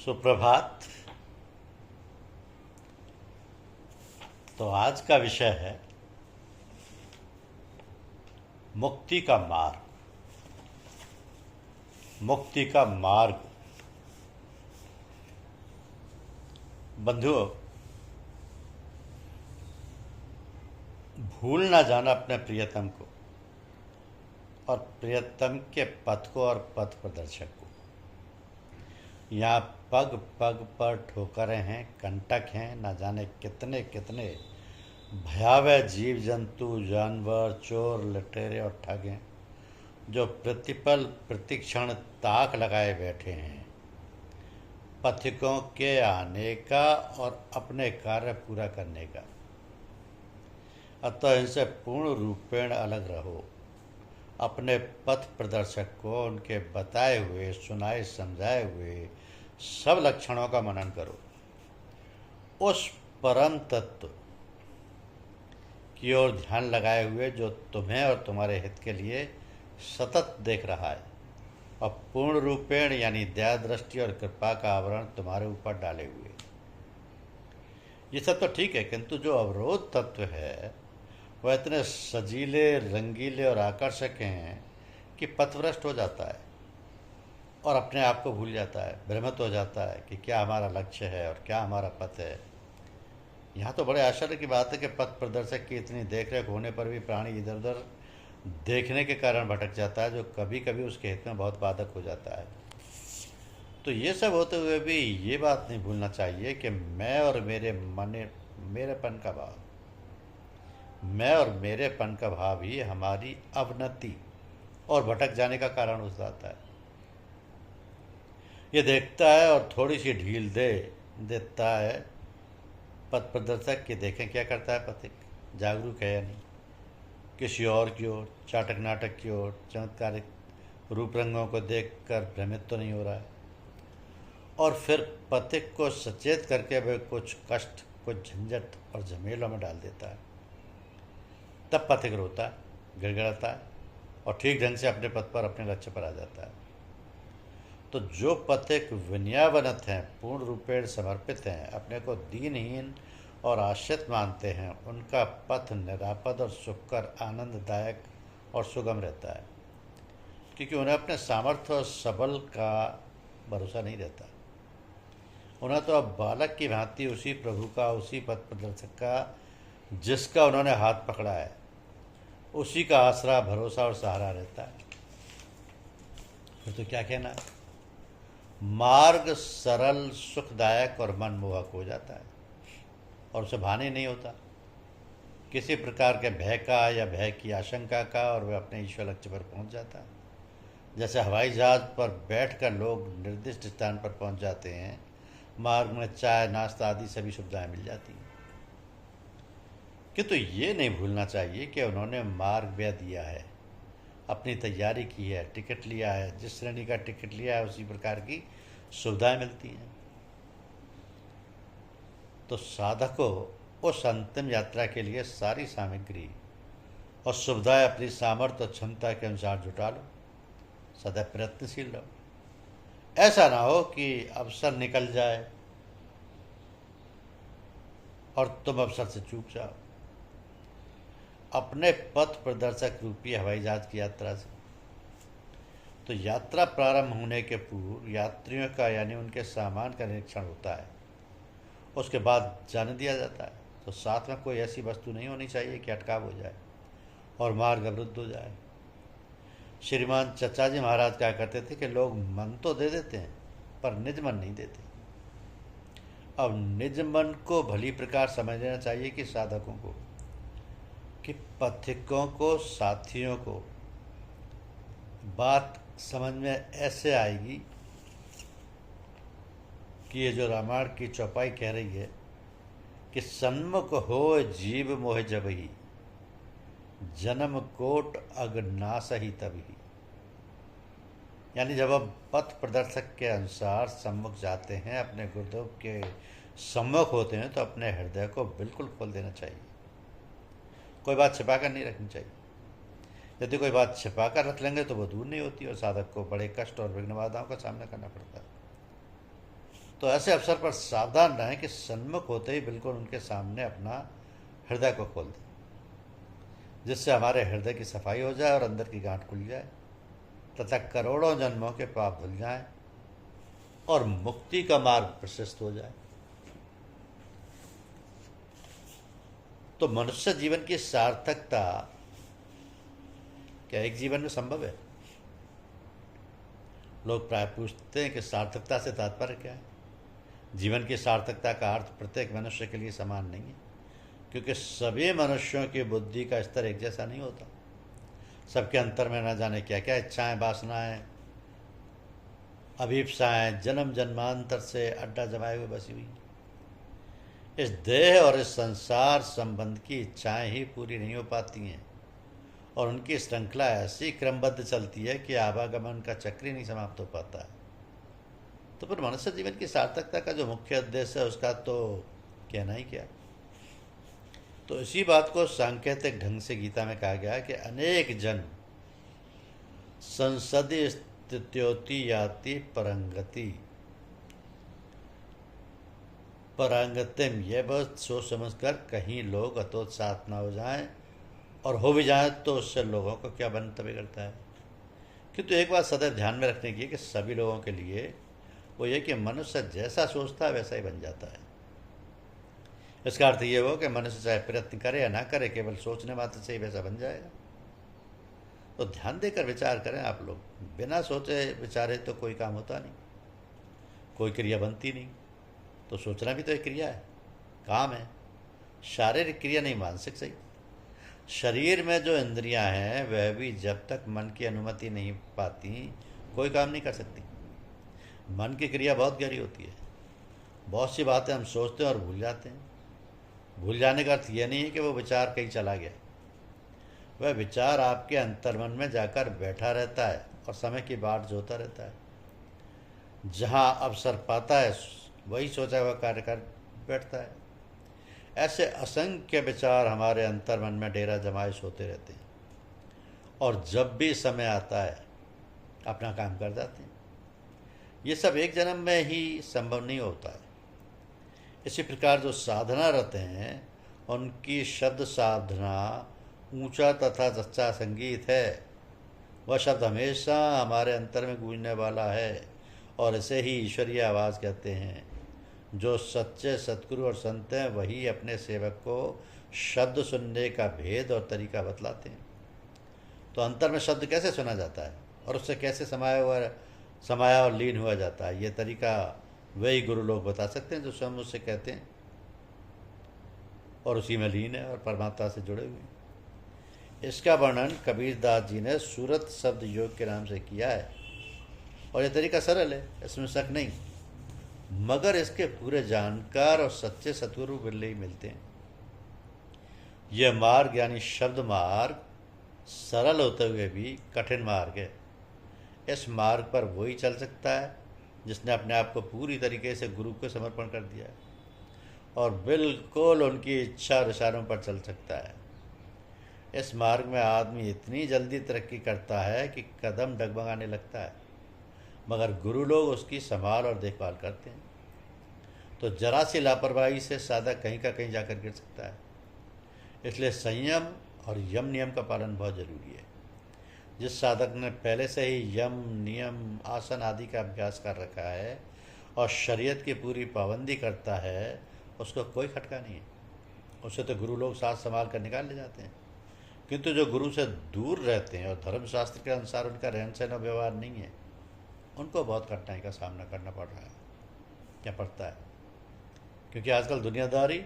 सुप्रभात। तो आज का विषय है मुक्ति का मार्ग। मुक्ति का मार्ग। बंधुओं, भूल ना जाना अपने प्रियतम को और प्रियतम के पथ को और पथ प्रदर्शक को। यहाँ पग पग पर ठोकरें हैं, कंटक हैं, ना जाने कितने कितने भयावह जीव जंतु, जानवर, चोर, लुटेरे और ठग हैं जो प्रतिपल प्रतिक्षण ताक लगाए बैठे हैं पथिकों के आने का और अपने कार्य पूरा करने का। अतः इनसे पूर्ण रूपेण अलग रहो। अपने पथ प्रदर्शक को उनके बताए हुए, सुनाए, समझाए हुए सब लक्षणों का मनन करो। उस परम तत्व की ओर ध्यान लगाए हुए जो तुम्हें और तुम्हारे हित के लिए सतत देख रहा है और पूर्ण रूपेण यानी दया दृष्टि और कृपा का आवरण तुम्हारे ऊपर डाले हुए। ये सब तो ठीक है, किंतु जो अवरोध तत्व है वह इतने सजीले, रंगीले और आकर्षक हैं कि पथभ्रष्ट हो जाता है और अपने आप को भूल जाता है, भ्रमित हो जाता है कि क्या हमारा लक्ष्य है और क्या हमारा पथ है। यहाँ तो बड़े आश्चर्य की बात है कि पथ प्रदर्शक की इतनी देखरेख होने पर भी प्राणी इधर उधर देखने के कारण भटक जाता है, जो कभी कभी उसके हित में बहुत बाधक हो जाता है। तो ये सब होते हुए भी ये बात नहीं भूलना चाहिए कि मैं और मेरेपन का भाव, मैं और मेरेपन का भाव ही हमारी अवनति और भटक जाने का कारण हो जाता है। ये देखता है और थोड़ी सी ढील देता है पथ प्रदर्शक कि देखें क्या करता है पथिक, जागरूक है या नहीं, किसी और की ओर, चाटक नाटक की ओर, चमत्कारिक रूप रंगों को देखकर भ्रमित तो नहीं हो रहा है। और फिर पथिक को सचेत करके वह कुछ कष्ट, कुछ झंझट और झमेलों में डाल देता है। तब पथिक रोता है, गिड़गिड़ाता है और ठीक ढंग से अपने पथ पर, अपने लक्ष्य पर आ जाता है। तो जो पथिक विनयावनत हैं, पूर्ण रूपेण समर्पित हैं, अपने को दीनहीन और आश्रित मानते हैं, उनका पथ निरापद और सुखकर, आनंददायक और सुगम रहता है, क्योंकि उन्हें अपने सामर्थ्य और सबल का भरोसा नहीं रहता। उन्हें तो अब बालक की भांति उसी प्रभु का, उसी पथ प्रदर्शक का जिसका उन्होंने हाथ पकड़ा है, उसी का आसरा, भरोसा और सहारा रहता है। फिर तो क्या कहना है, मार्ग सरल, सुखदायक और मनमोहक हो जाता है और उसे भाने नहीं होता किसी प्रकार के भय का या भय की आशंका का, और वह अपने ईश्वर लक्ष्य पर पहुंच जाता है। जैसे हवाई जहाज पर बैठकर लोग निर्दिष्ट स्थान पर पहुंच जाते हैं, मार्ग में चाय, नाश्ता आदि सभी सुविधाएं मिल जाती हैं। किंतु ये नहीं भूलना चाहिए कि उन्होंने मार्ग व्यय दिया है, अपनी तैयारी की है, टिकट लिया है, जिस श्रेणी का टिकट लिया है उसी प्रकार की सुविधाएं मिलती हैं। तो साधक को उस अंतिम यात्रा के लिए सारी सामग्री और सुविधाएं अपनी सामर्थ्य और क्षमता के अनुसार जुटा लो, सदैव प्रयत्नशील रहो। ऐसा ना हो कि अवसर निकल जाए और तुम अवसर से चूक जाओ। अपने पथ प्रदर्शक रूपी हवाई जहाज की यात्रा से तो यात्रा प्रारंभ होने के पूर्व यात्रियों का यानी उनके सामान का निरीक्षण होता है, उसके बाद जाने दिया जाता है। तो साथ में कोई ऐसी वस्तु नहीं होनी चाहिए कि अटकाव हो जाए और मार्ग अवरुद्ध हो जाए। श्रीमान चचा जी महाराज क्या करते थे कि लोग मन तो दे देते हैं पर निज मन नहीं देते। अब निज मन को भली प्रकार समझ लेना चाहिए कि साधकों को, कि पथिकों को, साथियों को बात समझ में ऐसे आएगी कि ये जो रामायण की चौपाई कह रही है कि सन्मुख हो जीव मोह जबही, जन्म कोट अगनास ही तभी। यानी जब हम पथ प्रदर्शक के अनुसार सम्मुख जाते हैं, अपने गुरुदेव के सम्मुख होते हैं, तो अपने हृदय को बिल्कुल खोल देना चाहिए। कोई बात छिपा कर नहीं रखनी चाहिए। यदि कोई बात छिपा कर रख लेंगे तो वो दूर नहीं होती और साधक को बड़े कष्ट और विघ्न बाधाओं का सामना करना पड़ता है। तो ऐसे अवसर पर सावधान रहें कि सन्मुख होते ही बिल्कुल उनके सामने अपना हृदय को खोल दें, जिससे हमारे हृदय की सफाई हो जाए और अंदर की गांठ खुल जाए तथा करोड़ों जन्मों के पाप धुल जाएं और मुक्ति का मार्ग प्रशस्त हो जाए। तो मनुष्य जीवन की सार्थकता क्या एक जीवन में संभव है? लोग प्राय पूछते हैं कि सार्थकता से तात्पर्य क्या है। जीवन की सार्थकता का अर्थ प्रत्येक मनुष्य के लिए समान नहीं है, क्योंकि सभी मनुष्यों की बुद्धि का स्तर एक जैसा नहीं होता। सबके अंतर में न जाने क्या क्या इच्छाएं, वासनाएं, अभीप्साएं जन्म जन्मांतर से अड्डा जमाए हुए बसी हुई। इस देह और इस संसार संबंध की इच्छाएं ही पूरी नहीं हो पाती हैं और उनकी श्रृंखला ऐसी क्रमबद्ध चलती है कि आवागमन का चक्र ही नहीं समाप्त हो पाता है। तो फिर मनुष्य जीवन की सार्थकता का जो मुख्य उद्देश्य है उसका तो कहना ही क्या। तो इसी बात को सांकेतिक ढंग से गीता में कहा गया है कि अनेक जन संसदि स्थित्योति याति परंगति परांगतिम। यह बहुत सोच समझ कर कहीं लोग हतोत्साहित ना हो जाएं, और हो भी जाए तो उससे लोगों को क्या बनता बिगड़ता है। किंतु एक बात सदैव ध्यान में रखने की कि सभी लोगों के लिए वो ये कि मनुष्य जैसा सोचता है वैसा ही बन जाता है। इसका अर्थ ये हो कि मनुष्य चाहे प्रयत्न करे या ना करे, केवल सोचने मात्र से ही वैसा बन जाएगा। तो ध्यान देकर विचार करें आप लोग। बिना सोचे विचारे तो कोई काम होता नहीं, कोई क्रिया बनती नहीं। तो सोचना भी तो एक क्रिया है, काम है, शारीरिक क्रिया नहीं, मानसिक सही। शरीर में जो इंद्रियां हैं वह भी जब तक मन की अनुमति नहीं पाती कोई काम नहीं कर सकती। मन की क्रिया बहुत गहरी होती है। बहुत सी बातें हम सोचते हैं और भूल जाते हैं। भूल जाने का अर्थ यह नहीं है कि वो विचार कहीं चला गया। वह विचार आपके अंतर्मन में जाकर बैठा रहता है और समय की बाट जोता रहता है। जहाँ अवसर पाता है वही सोचा हुआ कार्य कर बैठता है। ऐसे असंख्य विचार हमारे अंतर्मन में डेरा जमाइश होते रहते हैं और जब भी समय आता है अपना काम कर जाते हैं। ये सब एक जन्म में ही संभव नहीं होता है। इसी प्रकार जो साधना रहते हैं उनकी शब्द साधना ऊंचा तथा सच्चा संगीत है। वह शब्द हमेशा हमारे अंतर में गूंजने वाला है और इसे ही ईश्वरीय आवाज़ कहते हैं। जो सच्चे सतगुरु और संत हैं वही अपने सेवक को शब्द सुनने का भेद और तरीका बतलाते हैं। तो अंतर में शब्द कैसे सुना जाता है और उससे कैसे समाया और लीन हुआ जाता है, ये तरीका वही गुरु लोग बता सकते हैं जो स्वयं उससे कहते हैं और उसी में लीन है और परमात्मा से जुड़े हुए हैं। इसका वर्णन कबीरदास जी ने सूरत शब्द योग के नाम से किया है और यह तरीका सरल है, इसमें शक नहीं। मगर इसके पूरे जानकार और सच्चे सतगुरु बिरले ही मिलते हैं। यह मार्ग यानी शब्द मार्ग सरल होते हुए भी कठिन मार्ग है। इस मार्ग पर वही चल सकता है जिसने अपने आप को पूरी तरीके से गुरु को समर्पण कर दिया है और बिल्कुल उनकी इच्छा और इशारों पर चल सकता है। इस मार्ग में आदमी इतनी जल्दी तरक्की करता है कि कदम डगमगाने लगता है, मगर गुरु लोग उसकी संभाल और देखभाल करते हैं। तो जरा सी लापरवाही से साधक कहीं का कहीं जाकर गिर सकता है। इसलिए संयम और यम नियम का पालन बहुत जरूरी है। जिस साधक ने पहले से ही यम नियम आसन आदि का अभ्यास कर रखा है और शरीयत की पूरी पाबंदी करता है उसको कोई खटका नहीं है। उसे तो गुरु लोग साथ संभाल कर निकाल ले जाते हैं। किंतु जो गुरु से दूर रहते हैं और धर्मशास्त्र के अनुसार उनका रहन सहन और व्यवहार नहीं है, उनको बहुत कठिनाई का सामना करना पड़ रहा है, क्या पड़ता है। क्योंकि आजकल दुनियादारी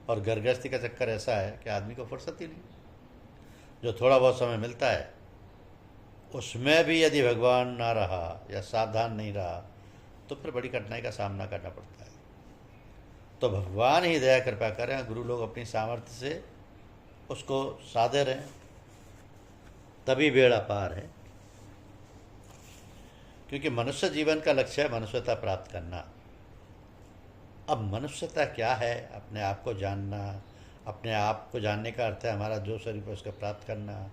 और घरगृहस्थी का चक्कर ऐसा है कि आदमी को फुर्सत ही नहीं। जो थोड़ा बहुत समय मिलता है उसमें भी यदि भगवान ना रहा या सावधान नहीं रहा तो फिर बड़ी कठिनाई का सामना करना पड़ता है। तो भगवान ही दया कृपा करें, गुरु लोग अपनी सामर्थ्य से उसको साधे रहें, तभी बेड़ा पार है। क्योंकि मनुष्य जीवन का लक्ष्य है मनुष्यता प्राप्त करना। अब मनुष्यता क्या है? अपने आप को जानना। अपने आप को जानने का अर्थ है हमारा जो स्वरूप है उसको प्राप्त करना।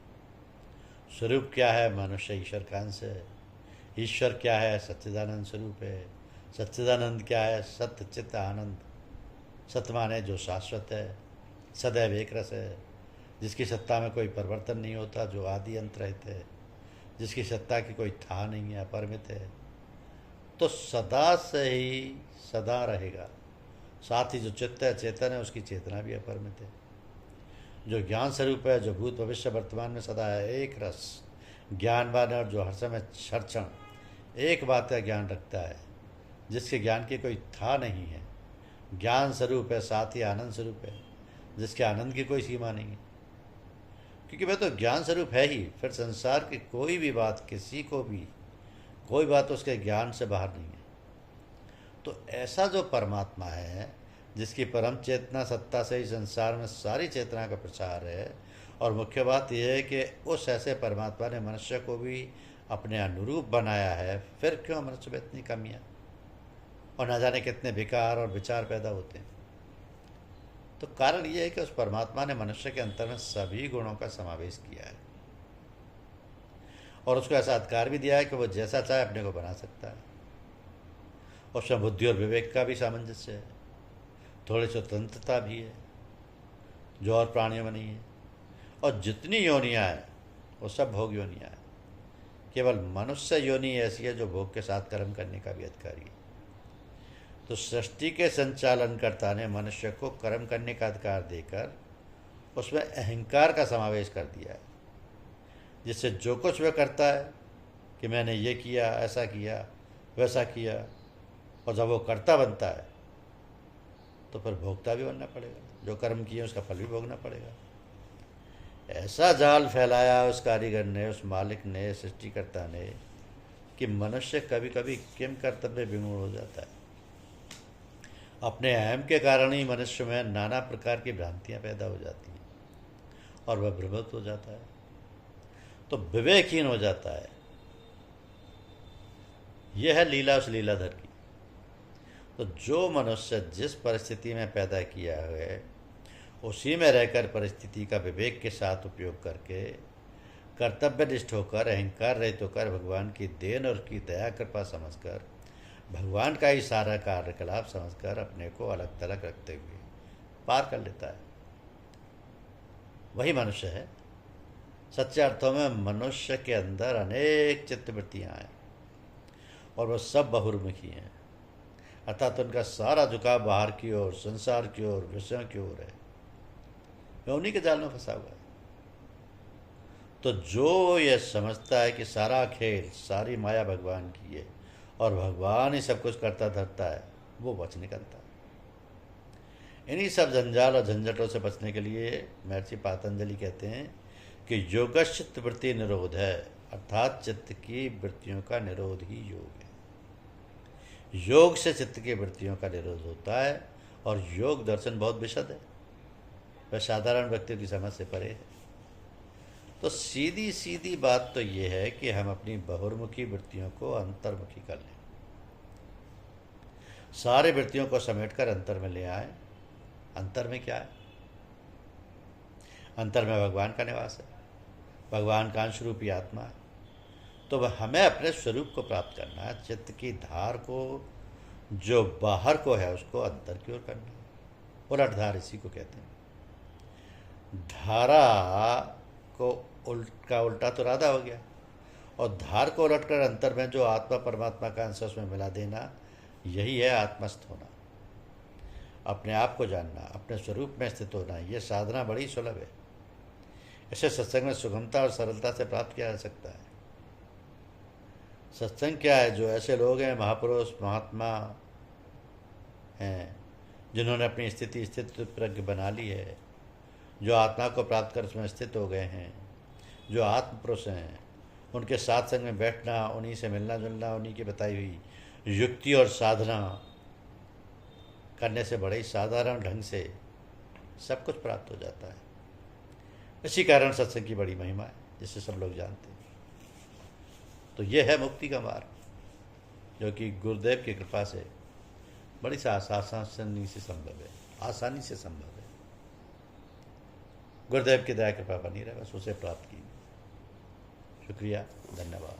स्वरूप क्या है? मनुष्य ईश्वर का अंश है। ईश्वर क्या है? सच्चिदानंद स्वरूप है। सच्चिदानंद क्या है? सत्य चित्त आनंद। सत्य माने जो शाश्वत है, सदैव एक रस है, जिसकी सत्ता में कोई परिवर्तन नहीं होता, जो आदि अंत रहित है, जिसकी सत्ता की कोई था नहीं है, अपरिमित है, तो सदा से ही सदा रहेगा। साथ ही जो चित्त है, चेतन है, उसकी चेतना भी अपरिमित है। जो ज्ञान स्वरूप है, जो भूत भविष्य वर्तमान में सदा है, एक रस ज्ञानवान है, और जो हर समय हर क्षण एक बात का ज्ञान रखता है, जिसके ज्ञान की कोई था नहीं है, ज्ञान स्वरूप है, साथ ही आनंद स्वरूप है, जिसके आनंद की कोई सीमा नहीं है। क्योंकि वह तो ज्ञान स्वरूप है ही, फिर संसार की कोई भी बात, किसी को भी कोई बात उसके ज्ञान से बाहर नहीं है। तो ऐसा जो परमात्मा है, जिसकी परम चेतना सत्ता से ही संसार में सारी चेतना का प्रसार है, और मुख्य बात यह है कि उस ऐसे परमात्मा ने मनुष्य को भी अपने अनुरूप बनाया है, फिर क्यों मनुष्य में इतनी कमियाँ और न जाने कितने विकार और विचार पैदा होते हैं? तो कारण यह है कि उस परमात्मा ने मनुष्य के अंतर में सभी गुणों का समावेश किया है, और उसको ऐसा अधिकार भी दिया है कि वह जैसा चाहे अपने को बना सकता है। उसमें बुद्धि और विवेक का भी सामंजस्य है, थोड़ी स्वतंत्रता भी है, जो और प्राणियों में नहीं है। और जितनी योनियाँ हैं वो सब भोग योनियाँ हैं। केवल मनुष्य योनि ऐसी है जो भोग के साथ कर्म करने का भी अधिकारी है। तो सृष्टि के संचालनकर्ता ने मनुष्य को कर्म करने का अधिकार देकर उसमें अहंकार का समावेश कर दिया है, जिससे जो कुछ वह करता है कि मैंने ये किया, ऐसा किया, वैसा किया, और जब वो कर्ता बनता है तो फिर भोगता भी बनना पड़ेगा। जो कर्म किए उसका फल भी भोगना पड़ेगा। ऐसा जाल फैलाया उस कारीगर ने, उस मालिक ने, सृष्टिकर्ता ने, कि मनुष्य कभी कभी किम कर्तव्य विमूढ़ हो जाता है। अपने अहम के कारण ही मनुष्य में नाना प्रकार की भ्रांतियां पैदा हो जाती हैं और वह भ्रमित हो जाता है, तो विवेकहीन हो जाता है। यह है लीला उस लीलाधर की। तो जो मनुष्य जिस परिस्थिति में पैदा किया है, उसी में रहकर परिस्थिति का विवेक के साथ उपयोग करके, कर्तव्यनिष्ठ होकर, अहंकार रहित होकर, भगवान की देन और की दया कृपा समझकर, भगवान का ही सारा कार्यकलाप समझकर अपने को अलग थलग रखते हुए पार कर लेता है, वही मनुष्य है। सच्चे अर्थों में मनुष्य के अंदर अनेक चित्तवृत्तियाँ हैं और वह सब बहुर्मुखी हैं, अर्थात उनका सारा झुकाव बाहर की ओर, संसार की ओर, विषयों की ओर है। वह उन्हीं के जाल में फंसा हुआ है। तो जो यह समझता है कि सारा खेल, सारी माया भगवान की है और भगवान ही सब कुछ करता धरता है, वो बच निकलता है। इन्हीं सब जंजाल और झंझटों से बचने के लिए महर्षि पातंजलि कहते हैं कि योगश्चित्त वृत्ति निरोध है, अर्थात चित्त की वृत्तियों का निरोध ही योग है। योग से चित्त की वृत्तियों का निरोध होता है, और योग दर्शन बहुत विशद है, वह साधारण व्यक्ति की समझ से परे है। तो सीधी सीधी बात तो ये है कि हम अपनी बहुर्मुखी वृत्तियों को अंतर्मुखी कर लें, सारे वृत्तियों को समेटकर अंतर में ले आए। अंतर में क्या है? अंतर में भगवान का निवास है, भगवान का अंश रूपी आत्मा है। तो वह हमें अपने स्वरूप को प्राप्त करना है। चित्त की धार को जो बाहर को है उसको अंतर की ओर करना है। उलट धार इसी को कहते हैं। धारा को का उल्टा तो राधा हो गया, और धार को उलट कर अंतर में जो आत्मा परमात्मा का अंश उसमें मिला देना, यही है आत्मस्थ होना, अपने आप को जानना, अपने स्वरूप में स्थित होना। यह साधना बड़ी सुलभ है। इसे सत्संग में सुगमता और सरलता से प्राप्त किया जा सकता है। सत्संग क्या है? जो ऐसे लोग हैं, महापुरुष महात्मा हैं, जिन्होंने अपनी स्थिति स्थित प्रज्ञ बना ली है, जो आत्मा को प्राप्त कर उसमें स्थित हो गए हैं, जो आत्म पुरुष हैं, उनके साथ संग में बैठना, उन्हीं से मिलना जुलना, उन्हीं की बताई हुई युक्ति और साधना करने से बड़े ही साधारण ढंग से सब कुछ प्राप्त हो जाता है। इसी कारण सत्संग की बड़ी महिमा है, जिसे सब लोग जानते हैं। तो ये है मुक्ति का मार्ग, जो कि गुरुदेव की कृपा से बड़ी सा आसानी से संभव है, आसानी से संभव है। गुरुदेव की दया कृपा बनी रहे, बस उसे प्राप्त की। शुक्रिया, धन्यवाद।